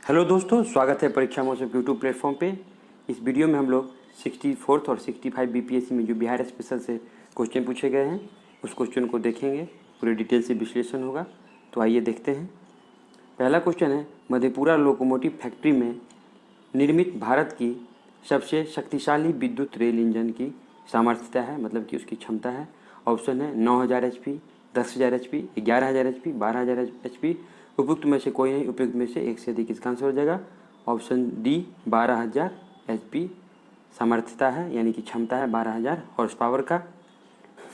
Hello दोस्तों, स्वागत है परीक्षा मौसम के यूट्यूब प्लेटफॉर्म पे। इस वीडियो में हम लोग 64 और 65 बीपीएससी में जो बिहार स्पेशल से क्वेश्चन पूछे गए हैं उस क्वेश्चन को देखेंगे, पूरे डिटेल से विश्लेषण होगा। तो आइए देखते हैं। पहला क्वेश्चन है, मधेपुरा लोकोमोटिव फैक्ट्री में निर्मित भारत की सबसे शक्तिशाली विद्युत रेल इंजन की सामर्थ्यता है, मतलब कि उसकी क्षमता है। ऑप्शन है 9000 HP, 10,000 HP, 11,000 HP, 12,000 HP। उपयुक्त में से कोई नहीं, उपयुक्त में से एक से अधिक इसका आंसर हो जाएगा। ऑप्शन डी 12,000 HP सामर्थ्यता है, यानी कि क्षमता है 12,000 हॉर्स पावर का।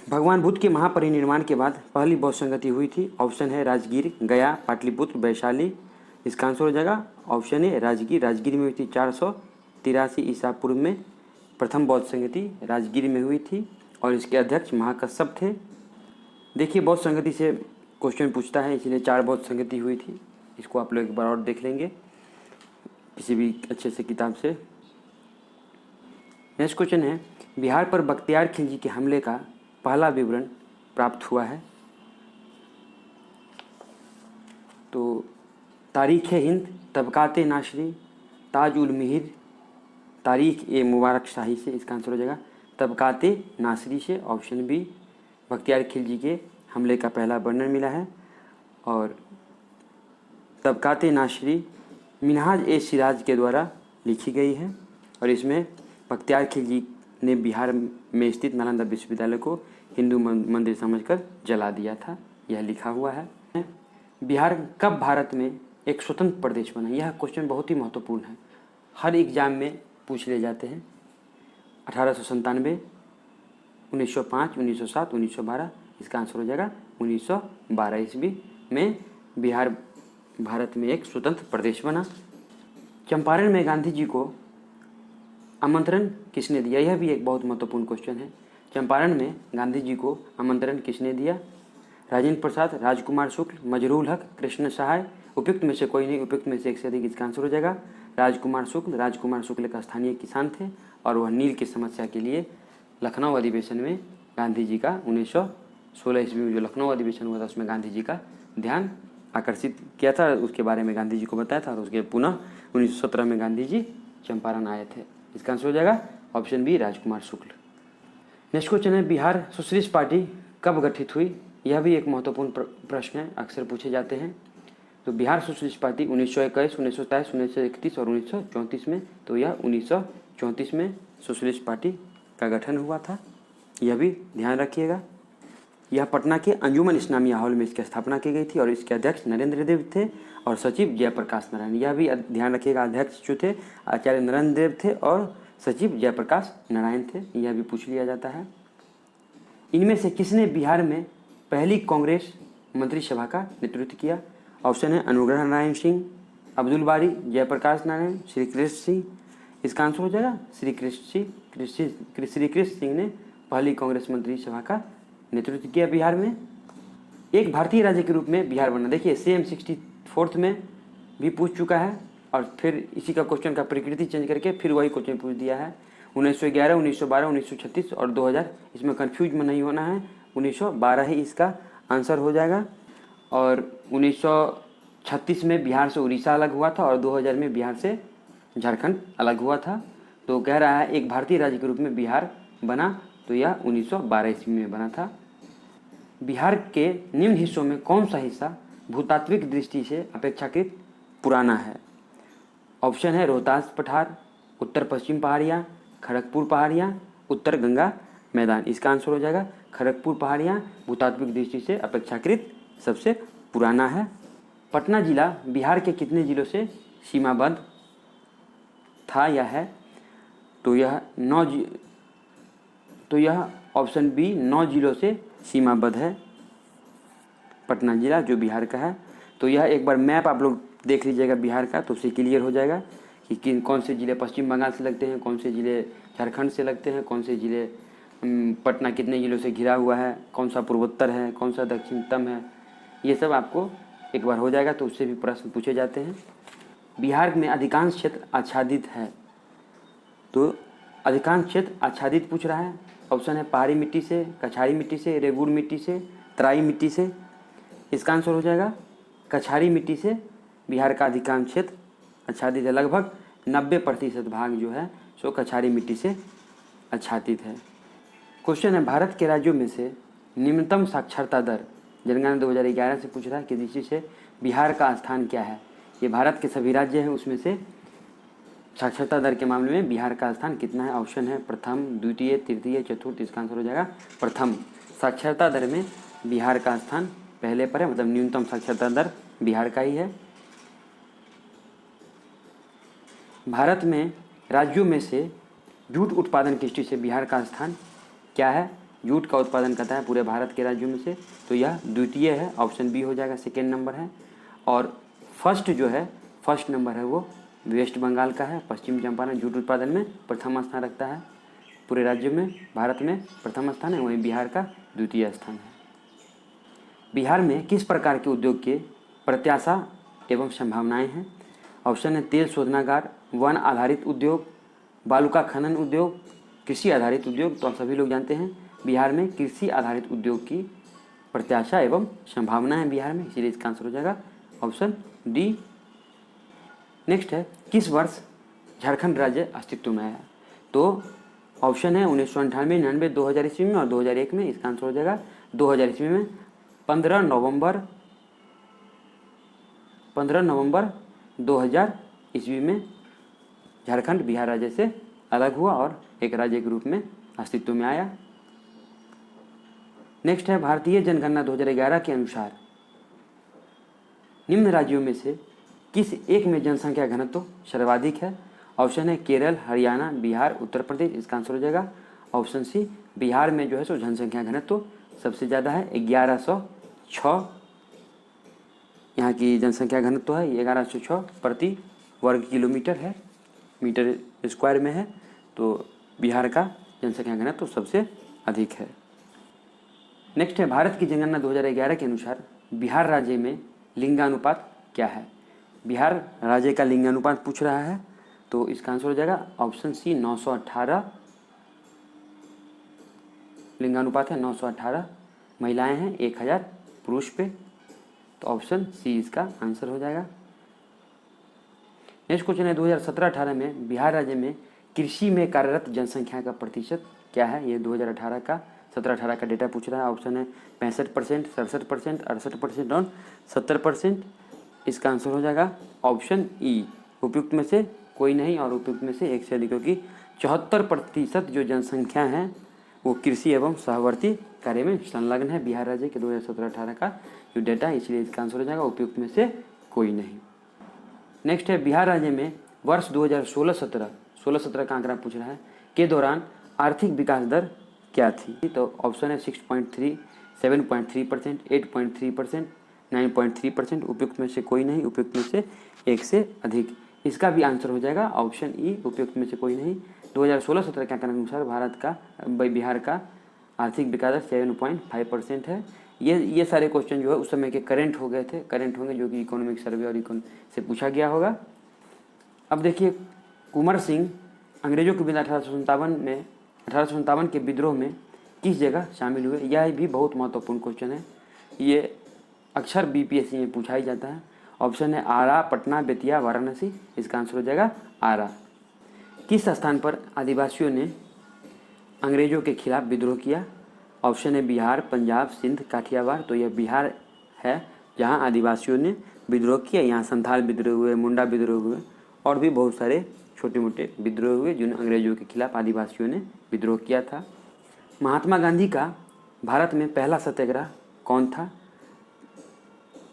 भगवान बुद्ध के महापरिनिर्वाण के बाद पहली बौद्ध संगति हुई थी। ऑप्शन है राजगीर, गया, पाटलिपुत्र, वैशाली। इसका आंसर हो जाएगा ऑप्शन ए राजगीर। राजगीर में हुई थी 483 ईसा पूर्व में प्रथम बौद्ध संगति राजगीर में हुई थी और इसके अध्यक्ष महाकश्यप थे। देखिए, बौद्ध संगति से क्वेश्चन पूछता है, इसलिए 4 बौद्ध संगति हुई थी। इसको आप लोग एक बार और देख लेंगे किसी भी अच्छे से किताब से। नेक्स्ट क्वेश्चन है, बिहार पर बख्तियार खिलजी के हमले का पहला विवरण प्राप्त हुआ है। तो तारीख़ हिंद, तबकाते नाशरी, ताज उल मिहिर, तारीख़ ए मुबारक शाही से इसका आंसर हो जाएगा तबकाते नासरी से। ऑप्शन बी बख्तियार खिलजी के हमले का पहला वर्णन मिला है और तबकाते नाशरी मिनहाज ए सिराज के द्वारा लिखी गई है और इसमें बख्तियार खिलजी ने बिहार में स्थित नालंदा विश्वविद्यालय को हिंदू मंदिर समझकर जला दिया था, यह लिखा हुआ है। बिहार कब भारत में एक स्वतंत्र प्रदेश बना? यह क्वेश्चन बहुत ही महत्वपूर्ण है, हर एग्जाम में पूछ ले जाते हैं। 1897, 1905, 1907, 1912। इसका आंसर हो जाएगा 1912 ईस्वी में बिहार भारत में एक स्वतंत्र प्रदेश बना। चंपारण में गांधी जी को आमंत्रण किसने दिया? यह भी एक बहुत महत्वपूर्ण क्वेश्चन है। चंपारण में गांधी जी को आमंत्रण किसने दिया? राजेंद्र प्रसाद, राजकुमार शुक्ल, मजरूल हक, कृष्ण सहाय। उपयुक्त में से कोई नहीं, उपयुक्त में से एक से अधिक इसका आंसर हो जाएगा राजकुमार शुक्ल। राजकुमार शुक्ल का स्थानीय किसान थे और वह नील की समस्या के लिए लखनऊ अधिवेशन में गांधी जी का 1916 ईस्वी में जो लखनऊ अधिवेशन हुआ था उसमें गांधी जी का ध्यान आकर्षित किया था, उसके बारे में गांधी जी को बताया था और उसके पुनः 1917 में गांधी जी चंपारण आए थे। इसका आंसर हो जाएगा ऑप्शन बी राजकुमार शुक्ल। नेक्स्ट क्वेश्चन है, बिहार सोशलिस्ट पार्टी कब गठित हुई? यह भी एक महत्वपूर्ण प्रश्न है, अक्सर पूछे जाते हैं। तो बिहार सोशलिस्ट पार्टी 1921, 1927, 1931 और 1934 में। तो यह 1934 में सोशलिस्ट पार्टी का गठन हुआ था, यह भी ध्यान रखिएगा। यह पटना के अंजुमन इस्लामिया हॉल में इसकी स्थापना की गई थी और इसके अध्यक्ष नरेंद्र देव थे और सचिव जयप्रकाश नारायण। यह भी ध्यान रखिएगा, अध्यक्ष जो थे आचार्य नरेंद्र देव थे और सचिव जयप्रकाश नारायण थे, यह भी पूछ लिया जाता है। इनमें से किसने बिहार में पहली कांग्रेस मंत्रिसभा का नेतृत्व किया? ऑप्शन है अनुग्रह नारायण सिंह, अब्दुल बारी, जयप्रकाश नारायण, श्री कृष्ण सिंह। इसका आंसर हो जाएगा श्री कृष्ण सिंह ने पहली कांग्रेस मंत्रिसभा का नेतृत्व किया बिहार में। एक भारतीय राज्य के रूप में बिहार बना। देखिए, सेम 64 में भी पूछ चुका है और फिर इसी का क्वेश्चन का प्रकृति चेंज करके फिर वही क्वेश्चन पूछ दिया है। 1911, 1912, 1936 और 2000। इसमें कन्फ्यूज में नहीं होना है, 1912 ही इसका आंसर हो जाएगा। और 1936 में बिहार से उड़ीसा अलग हुआ था और 2000 में बिहार से झारखंड अलग हुआ था। तो कह रहा है एक भारतीय राज्य के रूप में बिहार बना, तो यह 1912 ईस्वी में बना था। बिहार के निम्न हिस्सों में कौन सा हिस्सा भूतात्विक दृष्टि से अपेक्षाकृत पुराना है? ऑप्शन है रोहतास पठार, उत्तर पश्चिम पहाड़ियाँ, खड़गपुर पहाड़ियाँ, उत्तर गंगा मैदान। इसका आंसर हो जाएगा खड़गपुर पहाड़ियाँ भूतात्विक दृष्टि से अपेक्षाकृत सबसे पुराना है। पटना जिला बिहार के कितने जिलों से सीमाबद्ध था या है? तो यह ऑप्शन बी 9 जिलों से सीमाबद्ध है पटना जिला जो बिहार का है। तो यह एक बार मैप आप लोग देख लीजिएगा बिहार का, तो उससे क्लियर हो जाएगा कि कौन से ज़िले पश्चिम बंगाल से लगते हैं, कौन से ज़िले झारखंड से लगते हैं, कौन से ज़िले पटना कितने ज़िलों से घिरा हुआ है, कौन सा पूर्वोत्तर है, कौन सा दक्षिणतम है। ये सब आपको एक बार हो जाएगा, तो उससे भी प्रश्न पूछे जाते हैं। बिहार में अधिकांश क्षेत्र आच्छादित है, तो अधिकांश क्षेत्र आच्छादित पूछ रहा है। ऑप्शन है पहाड़ी मिट्टी से, कछारी मिट्टी से, रेगुड़ मिट्टी से, तराई मिट्टी से। इसका आंसर हो जाएगा कछारी मिट्टी से बिहार का अधिकांश क्षेत्र आच्छादित है। लगभग 90% भाग जो है सो कछारी मिट्टी से आच्छादित है। क्वेश्चन है, भारत के राज्यों में से निम्नतम साक्षरता दर, जनगणना 2011 से पूछ रहा है कि दृष्टि से बिहार का स्थान क्या है। ये भारत के सभी राज्य हैं, उसमें से साक्षरता दर के मामले में बिहार का स्थान कितना है। ऑप्शन है प्रथम, द्वितीय, तृतीय, चतुर्थ। इसका आंसर हो जाएगा प्रथम। साक्षरता दर में बिहार का स्थान पहले पर है, मतलब न्यूनतम साक्षरता दर बिहार का ही है। भारत में राज्यों में से जूट उत्पादन की दृष्टि से बिहार का स्थान क्या है। जूट का उत्पादन करता है पूरे भारत के राज्यों में से, तो यह द्वितीय है, ऑप्शन बी हो जाएगा, सेकेंड नंबर है। और फर्स्ट नंबर है वो वेस्ट बंगाल का है। पश्चिम चंपारण जूट उत्पादन में प्रथम स्थान रखता है, पूरे राज्यों में भारत में प्रथम स्थान है, वहीं बिहार का द्वितीय स्थान है। बिहार में किस प्रकार के उद्योग के प्रत्याशा एवं संभावनाएं हैं। ऑप्शन है तेल शोधनागार, वन आधारित उद्योग, बालू का खनन उद्योग, कृषि आधारित उद्योग। तो आप सभी लोग जानते हैं बिहार में कृषि आधारित उद्योग की प्रत्याशा एवं संभावना है बिहार में, इसीलिए इसका आंसर हो जाएगा ऑप्शन डी। नेक्स्ट है, किस वर्ष झारखंड राज्य अस्तित्व में आया। तो ऑप्शन है 1998, 99, 2000 ईस्वी में और 2001 में। इसका आंसर हो जाएगा 2000 ईस्वी में। 15 नवंबर 2000 ईस्वी में झारखंड बिहार राज्य से अलग हुआ और एक राज्य के रूप में अस्तित्व में आया। नेक्स्ट है, भारतीय जनगणना 2011 के अनुसार निम्न राज्यों में से किस एक में जनसंख्या घनत्व सर्वाधिक है। ऑप्शन है केरल, हरियाणा, बिहार, उत्तर प्रदेश। इसका आंसर हो जाएगा ऑप्शन सी, बिहार में जो है सो जनसंख्या घनत्व सबसे ज़्यादा है, 1106 यहाँ की जनसंख्या घनत्व है, 1106 प्रति वर्ग किलोमीटर है, मीटर स्क्वायर में है। तो बिहार का जनसंख्या घनत्व सबसे अधिक है। नेक्स्ट है, भारत की जनगणना 2011 के अनुसार बिहार राज्य में लिंगानुपात क्या है। बिहार राज्य का लिंगानुपात पूछ रहा है, तो इसका आंसर हो जाएगा ऑप्शन सी, 918 लिंगानुपात है। 918 महिलाएं हैं, 1000 पुरुष पे, तो ऑप्शन सी इसका आंसर हो जाएगा। नेक्स्ट क्वेश्चन है, 2017-18 में बिहार राज्य में कृषि में कार्यरत जनसंख्या का प्रतिशत क्या है। ये 17-18 का डेटा पूछ रहा है। ऑप्शन है 65%, 67%, 68% और 70%। इसका आंसर हो जाएगा ऑप्शन ई, उपयुक्त में से कोई नहीं और उपयुक्त में से एक से अधिक, क्योंकि 74% जो जनसंख्या है वो कृषि एवं सहवर्ती कार्य में संलग्न है बिहार राज्य के 2017-18 का जो डेटा है, इसलिए इसका आंसर हो जाएगा उपयुक्त में से कोई नहीं। नेक्स्ट है, बिहार राज्य में वर्ष 2016-17 का आंकड़ा पूछ रहा है के दौरान आर्थिक विकास दर क्या थी। तो ऑप्शन है 6.3, 7.3%, 8.3%, 9.3%। उपयुक्त में से कोई नहीं, उपयुक्त में से एक से अधिक। इसका भी आंसर हो जाएगा ऑप्शन ई, उपयुक्त में से कोई नहीं। 2016-17 के आंकड़े अनुसार बिहार का आर्थिक विकास दर 7.5% है। ये सारे क्वेश्चन जो है उस समय के करंट हो गए थे, करंट होंगे जो कि इकोनॉमिक सर्वे और से पूछा गया होगा। अब देखिए, कुंवर सिंह अंग्रेजों के विरुद्ध 1857 के विद्रोह में किस जगह शामिल हुए। यह भी बहुत महत्वपूर्ण क्वेश्चन है, ये अक्सर बीपीएससी में पूछा ही जाता है। ऑप्शन है आरा, पटना, बेतिया, वाराणसी। इसका आंसर हो जाएगा आरा। किस स्थान पर आदिवासियों ने अंग्रेजों के खिलाफ विद्रोह किया। ऑप्शन है बिहार, पंजाब, सिंध, काठियावाड़। तो यह बिहार है जहां आदिवासियों ने विद्रोह किया। यहाँ संथाल विद्रोह हुए, मुंडा विद्रोह हुए और भी बहुत सारे छोटे मोटे विद्रोह हुए जिन अंग्रेजों के खिलाफ आदिवासियों ने विद्रोह किया था। महात्मा गांधी का भारत में पहला सत्याग्रह कौन था।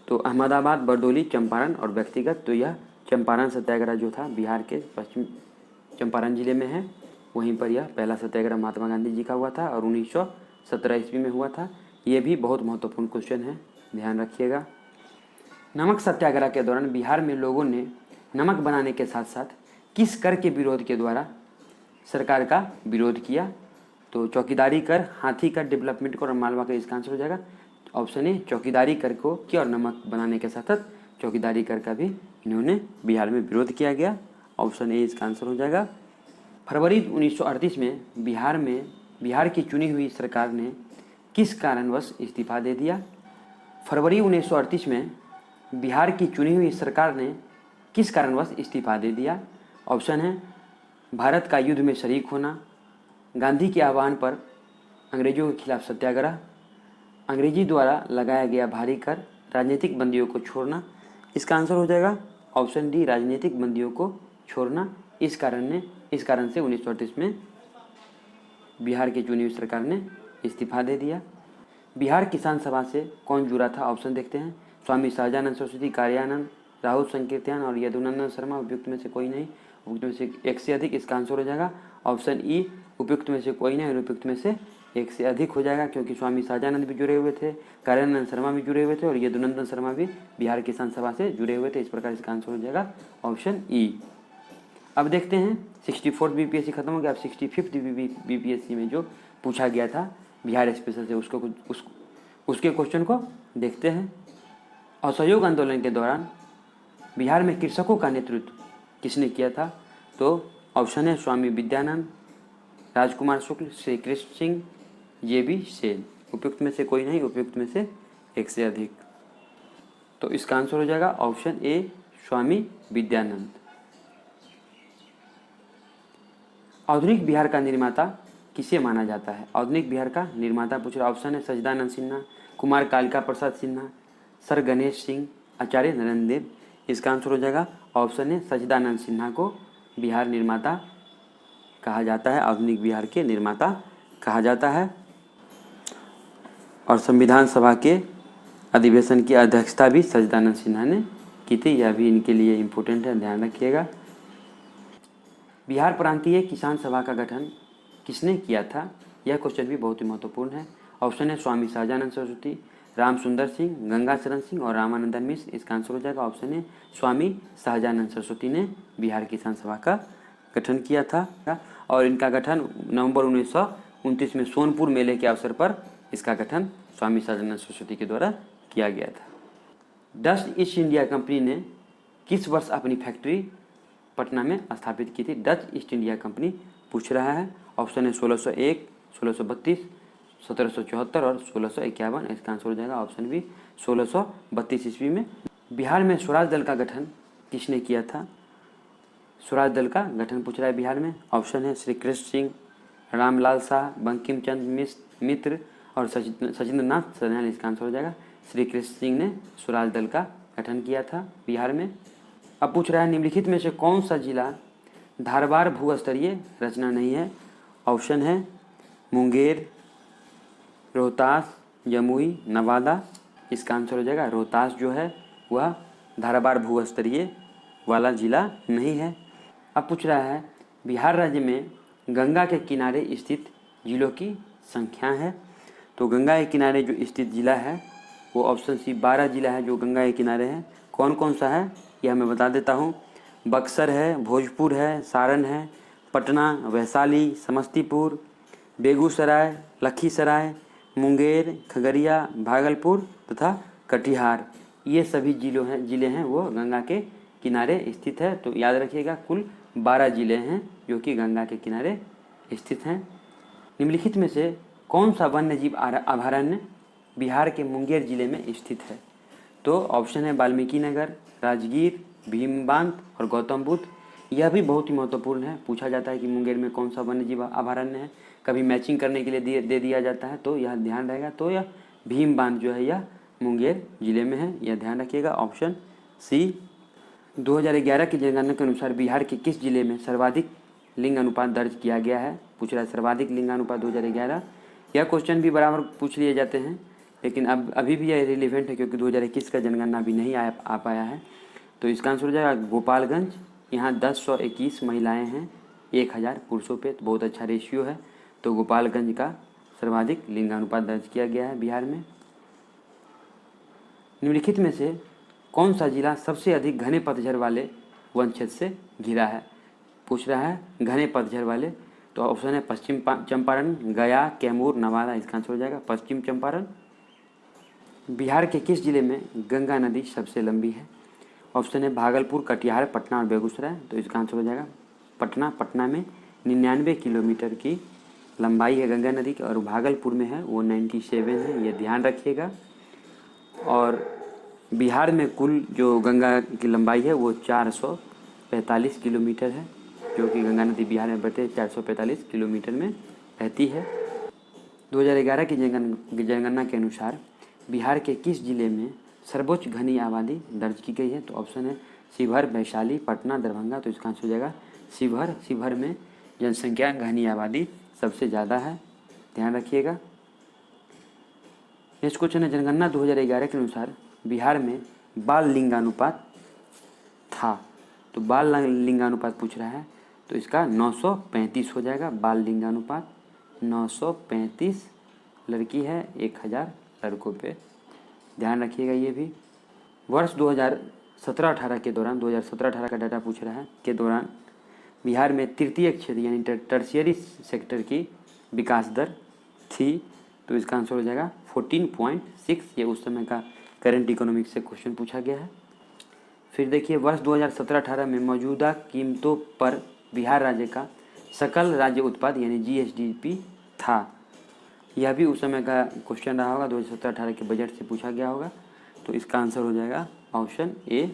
तो अहमदाबाद, बरदौली, चंपारण और व्यक्तिगत। तो यह चंपारण सत्याग्रह जो था बिहार के पश्चिम चंपारण जिले में है, वहीं पर यह पहला सत्याग्रह महात्मा गांधी जी का हुआ था और 1917 ईस्वी में हुआ था। ये भी बहुत महत्वपूर्ण क्वेश्चन है, ध्यान रखिएगा। नमक सत्याग्रह के दौरान बिहार में लोगों ने नमक बनाने के साथ साथ किस कर के विरोध के द्वारा सरकार का विरोध किया। तो चौकीदारी कर, हाथी कर, डेवलपमेंट कर और मालवा कर। इसका आंसर हो जाएगा ऑप्शन ए, चौकीदारी कर को किया और नमक बनाने के साथ साथ चौकीदारी कर का भी इन्होंने बिहार में विरोध किया गया। ऑप्शन ए इसका आंसर हो जाएगा। फरवरी 1938 में बिहार की चुनी हुई सरकार ने किस कारणवश इस्तीफा दे दिया। फरवरी 1938 में बिहार की चुनी हुई सरकार ने किस कारणवश इस्तीफा दे दिया? ऑप्शन है भारत का युद्ध में शरीक होना, गांधी के आह्वान पर अंग्रेजों के खिलाफ सत्याग्रह, अंग्रेजी द्वारा लगाया गया भारी कर, राजनीतिक बंदियों को छोड़ना। इसका आंसर हो जाएगा ऑप्शन डी, राजनीतिक बंदियों को छोड़ना। इस कारण से 1938 में बिहार की चुनी हुई सरकार ने इस्तीफा दे दिया। बिहार किसान सभा से कौन जुड़ा था? ऑप्शन देखते हैं। स्वामी सहजानंद सरस्वती, कार्यानंद, राहुल संकीर्तन और यदुनंदन शर्मा। उपयुक्त में से कोई नहीं, उपयुक्त में से एक से अधिक। इसका आंसर हो जाएगा ऑप्शन ई, उपयुक्त में से कोई नहीं और उपयुक्त में से एक से अधिक हो जाएगा, क्योंकि स्वामी सहजानंद भी जुड़े हुए थे, कार्यानंद शर्मा भी जुड़े हुए थे और यदुनंदन शर्मा भी बिहार किसान सभा से जुड़े हुए थे। इस प्रकार इसका आंसर हो जाएगा ऑप्शन ई। अब देखते हैं 64th बीपीएससी खत्म हो गया, अब 65th बीपीएससी में जो पूछा गया था बिहार स्पेशल से उसके क्वेश्चन को देखते हैं। असहयोग आंदोलन के दौरान बिहार में कृषकों का नेतृत्व किसने किया था? तो ऑप्शन है स्वामी विद्यानंद, राजकुमार शुक्ल, श्री कृष्ण सिंह, जे.बी. सेन। उपयुक्त में से कोई नहीं, उपयुक्त में से एक से अधिक। तो इसका आंसर हो जाएगा ऑप्शन ए, स्वामी विद्यानंद। आधुनिक बिहार का निर्माता किसे माना जाता है? आधुनिक बिहार का निर्माता पूछ रहा। ऑप्शन है सच्चिदानंद सिन्हा, कुमार कालिका प्रसाद सिन्हा, सर गणेश सिंह, आचार्य नरेंद्र देव। इसका आंसर हो जाएगा ऑप्शन है सच्चिदानंद सिन्हा को बिहार निर्माता कहा जाता है, आधुनिक बिहार के निर्माता कहा जाता है। और संविधान सभा के अधिवेशन की अध्यक्षता भी सच्चिदानंद सिन्हा ने की थी। यह भी इनके लिए इम्पोर्टेंट है, ध्यान रखिएगा। बिहार प्रांतीय किसान सभा का गठन किसने किया था? यह क्वेश्चन भी बहुत ही महत्वपूर्ण है। ऑप्शन है स्वामी सहजानंद सरस्वती, राम सुंदर सिंह, गंगाचरण सिंह और रामानंदन मिश्र। इसका आंसर हो जाएगा ऑप्शन है स्वामी सहजानंद सरस्वती ने बिहार किसान सभा का गठन किया था। और इनका गठन नवंबर 1929 में सोनपुर मेले के अवसर पर इसका गठन स्वामी सहजानंद सरस्वती के द्वारा किया गया था। डच ईस्ट इंडिया कंपनी ने किस वर्ष अपनी फैक्ट्री पटना में स्थापित की थी? डच ईस्ट इंडिया कंपनी पूछ रहा है। ऑप्शन है 1601, 1632, 1774 और 1651। इसका आंसर हो जाएगा ऑप्शन बी, 1632 ईस्वी में। बिहार में स्वराज दल का गठन किसने किया था? स्वराज दल का गठन पूछ रहा है बिहार में। ऑप्शन है श्री कृष्ण सिंह, रामलाल शाह, बंकिम चंद्र मित्र और सचिंद्र नाथ सन्याल। इसका आंसर हो जाएगा श्री कृष्ण सिंह ने स्वराज दल का गठन किया था बिहार में। अब पूछ रहा है निम्नलिखित में से कौन सा जिला धारवाड़ भूस्तरीय रचना नहीं है? ऑप्शन है मुंगेर, रोहतास, जमुई, नवादा। इसका आंसर हो जाएगा रोहतास जो है वह धारवाड़ भूस्तरीय वाला जिला नहीं है। अब पूछ रहा है बिहार राज्य में गंगा के किनारे स्थित जिलों की संख्या है। तो गंगा के किनारे जो स्थित जिला है वो ऑप्शन सी 12 जिला है जो गंगा के किनारे है। कौन कौन सा है यह मैं बता देता हूँ। बक्सर है, भोजपुर है, सारण है, पटना, वैशाली, समस्तीपुर, बेगूसराय, लखीसराय, मुंगेर, खगड़िया, भागलपुर तथा कटिहार। ये सभी जिले हैं वो गंगा के किनारे स्थित है। तो याद रखिएगा कुल 12 जिले हैं जो कि गंगा के किनारे स्थित हैं। निम्नलिखित में से कौन सा वन्यजीव अभयारण्य बिहार के मुंगेर जिले में स्थित है? तो ऑप्शन है वाल्मीकि नगर, राजगीर, भीमबांध और गौतम बुद्ध। यह भी बहुत ही महत्वपूर्ण है, पूछा जाता है कि मुंगेर में कौन सा वन्यजीव अभयारण्य है, कभी मैचिंग करने के लिए दे दिया जाता है, तो यह ध्यान रहेगा। तो यह भीमबांध जो है यह मुंगेर जिले में है, यह ध्यान रखिएगा ऑप्शन सी। 2011 की जनगणना के अनुसार बिहार के किस जिले में सर्वाधिक लिंग अनुपात दर्ज किया गया है? पूछ रहा है सर्वाधिक लिंग अनुपात 2011। यह क्वेश्चन भी बराबर पूछ लिए जाते हैं, लेकिन अब अभी भी यह रिलेवेंट है क्योंकि 2021 का जनगणना भी नहीं आ पाया है। तो इसका आंसर हो जाएगा गोपालगंज। यहाँ 1021 महिलाएं हैं 1000 पुरुषों पे, तो बहुत अच्छा रेशियो है। तो गोपालगंज का सर्वाधिक लिंगानुपात दर्ज किया गया है बिहार में। निम्नलिखित में से कौन सा जिला सबसे अधिक घने पतझड़ वाले वन क्षेत्र से घिरा है? पूछ रहा है घने पतझड़ वाले। तो ऑप्शन है पश्चिम चंपारण, गया, कैमूर, नवादा। इसका आंसर हो जाएगा पश्चिम चंपारण। बिहार के किस जिले में गंगा नदी सबसे लंबी है? ऑप्शन है भागलपुर, कटिहार, पटना और बेगूसराय। तो इसका आंसर हो जाएगा पटना। पटना में 99 किलोमीटर की लंबाई है गंगा नदी की और भागलपुर में है वो 97 है, ये ध्यान रखिएगा। और बिहार में कुल जो गंगा की लंबाई है वो 445 किलोमीटर है, जो कि गंगा नदी बिहार में बहते 445 किलोमीटर में बहती है। 2011 की जनगणना के अनुसार बिहार के किस जिले में सर्वोच्च घनी आबादी दर्ज की गई है? तो ऑप्शन है शिवहर, वैशाली, पटना, दरभंगा। तो इसका आंसर हो जाएगा शिवहर। शिवहर में जनसंख्या घनी आबादी सबसे ज़्यादा है, ध्यान रखिएगा। नेक्स्ट क्वेश्चन है, जनगणना 2011 के अनुसार बिहार में बाल लिंगानुपात था। तो बाल लिंगानुपात पूछ रहा है, तो इसका 935 हो जाएगा। बाल लिंगानुपात 935 लड़की है 1000 लड़कों पे, ध्यान रखिएगा ये भी। वर्ष 2017-18 के दौरान, 2017-18 का डाटा पूछ रहा है, के दौरान बिहार में तृतीय क्षेत्र यानी टर्शियरी सेक्टर की विकास दर थी। तो इसका आंसर हो जाएगा 14.6। ये उस समय का करंट इकोनॉमिक्स से क्वेश्चन पूछा गया है। फिर देखिए, वर्ष 2017-18 में मौजूदा कीमतों पर बिहार राज्य का सकल राज्य उत्पाद यानी GSDP था। यह भी उस समय का क्वेश्चन रहा होगा, 2017-18 के बजट से पूछा गया होगा। तो इसका आंसर हो जाएगा ऑप्शन ए।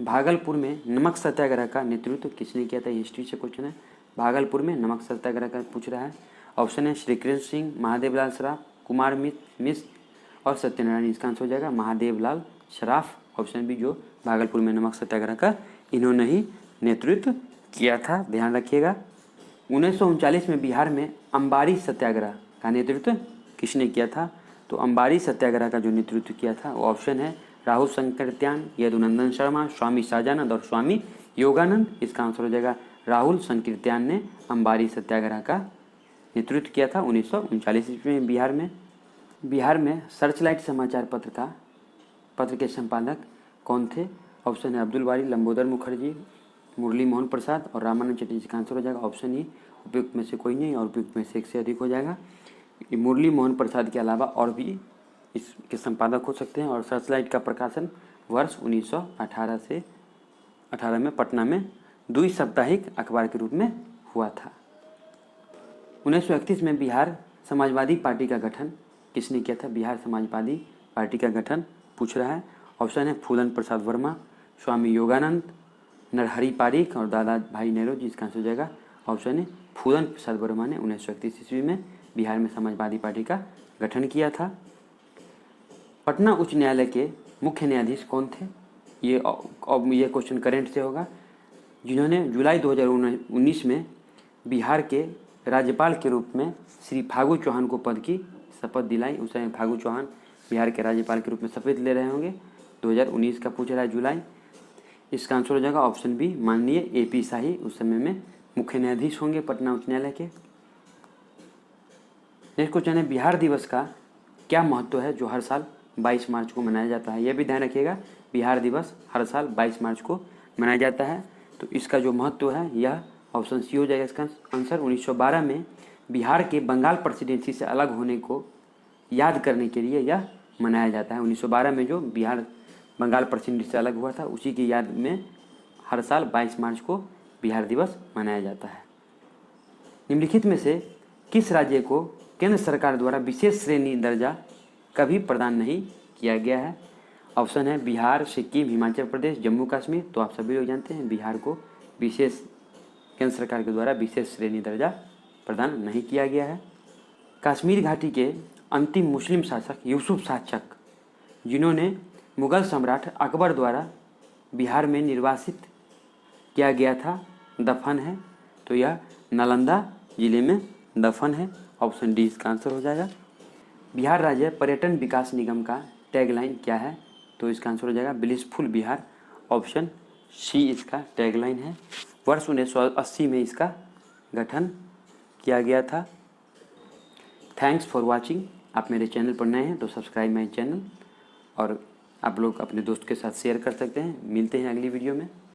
भागलपुर में नमक सत्याग्रह का नेतृत्व किसने किया था? हिस्ट्री से क्वेश्चन है। भागलपुर में नमक सत्याग्रह का पूछ रहा है। ऑप्शन है श्रीकृष्ण सिंह, महादेवलाल सराफ, कुमार मिश्र और सत्यनारायण। इसका आंसर हो जाएगा महादेवलाल सराफ, ऑप्शन बी, जो भागलपुर में नमक सत्याग्रह का इन्होंने ही नेतृत्व किया था, ध्यान रखिएगा। 1939 में बिहार में अंबारी सत्याग्रह का नेतृत्व किसने किया था? तो अंबारी सत्याग्रह का जो नेतृत्व किया था वो ऑप्शन है राहुल संकीर्त्यान, यदुनंदन शर्मा, स्वामी शाहजानंद और स्वामी योगानंद। इसका आंसर हो जाएगा राहुल संकीर्त्यान ने अंबारी सत्याग्रह का नेतृत्व किया था 1939 ईस्वी में बिहार में सर्चलाइट समाचार पत्र के संपादक कौन थे? ऑप्शन है अब्दुल बारी, लंबोदर मुखर्जी, मुरली मोहन प्रसाद और रामानंद चटर्जी। का आंसर हो जाएगा ऑप्शन ई, उपयुक्त में से कोई नहीं और उपयुक्त में से एक से अधिक हो जाएगा। मुरली मोहन प्रसाद के अलावा और भी इसके संपादक हो सकते हैं। और सर्चलाइट का प्रकाशन वर्ष 1918 से 18 में पटना में द्विसाप्ताहिक अखबार के रूप में हुआ था। 1931 में बिहार समाजवादी पार्टी का गठन किसने किया था? बिहार समाजवादी पार्टी का गठन पूछ रहा है। ऑप्शन है फूलन प्रसाद वर्मा, स्वामी योगानंद, नरहरि पारिख और दादा भाई नेहरू। जिसका आंसर हो जाएगा ऑप्शन है फूलन प्रसाद वर्मा ने 1931 ईस्वी में बिहार में समाजवादी पार्टी का गठन किया था। पटना उच्च न्यायालय के मुख्य न्यायाधीश कौन थे? ये क्वेश्चन करेंट से होगा। जिन्होंने जुलाई 2019 में बिहार के राज्यपाल के रूप में श्री फागू चौहान को पद की शपथ दिलाई। उस समय फागू चौहान बिहार के राज्यपाल के रूप में शपथ ले रहे होंगे। 2019 का पूछ रहा है जुलाई। इसका आंसर हो जाएगा ऑप्शन बी, माननीय AP शाही उस समय में मुख्य न्यायाधीश होंगे पटना उच्च न्यायालय के। नेक्स्ट क्वेश्चन है, बिहार दिवस का क्या महत्व है जो हर साल 22 मार्च को मनाया जाता है? यह भी ध्यान रखिएगा, बिहार दिवस हर साल 22 मार्च को मनाया जाता है। तो इसका जो महत्व है यह ऑप्शन सी हो जाएगा इसका आंसर। 1912 में बिहार के बंगाल प्रेसिडेंसी से अलग होने को याद करने के लिए यह मनाया जाता है। 1912 में जो बिहार बंगाल प्रेसिडेंसी से अलग हुआ था उसी की याद में हर साल 22 मार्च को बिहार दिवस मनाया जाता है। निम्नलिखित में से किस राज्य को केंद्र सरकार द्वारा विशेष श्रेणी दर्जा कभी प्रदान नहीं किया गया है? ऑप्शन है बिहार, सिक्किम, हिमाचल प्रदेश, जम्मू कश्मीर। तो आप सभी लोग जानते हैं बिहार को केंद्र सरकार के द्वारा विशेष श्रेणी दर्जा प्रदान नहीं किया गया है। कश्मीर घाटी के अंतिम मुस्लिम शासक यूसुफ शाह चक, जिन्होंने मुगल सम्राट अकबर द्वारा बिहार में निर्वासित किया गया था, दफन है। तो यह नालंदा जिले में दफन है, ऑप्शन डी इसका आंसर हो जाएगा। बिहार राज्य पर्यटन विकास निगम का टैगलाइन क्या है? तो इसका आंसर हो जाएगा ब्लिसफुल बिहार, ऑप्शन सी इसका टैगलाइन है। वर्ष 1980 में इसका गठन किया गया था। Thanks for watching. आप मेरे चैनल पर नए हैं तो सब्सक्राइब माई चैनल और आप लोग अपने दोस्त के साथ शेयर कर सकते हैं। मिलते हैं अगली वीडियो में।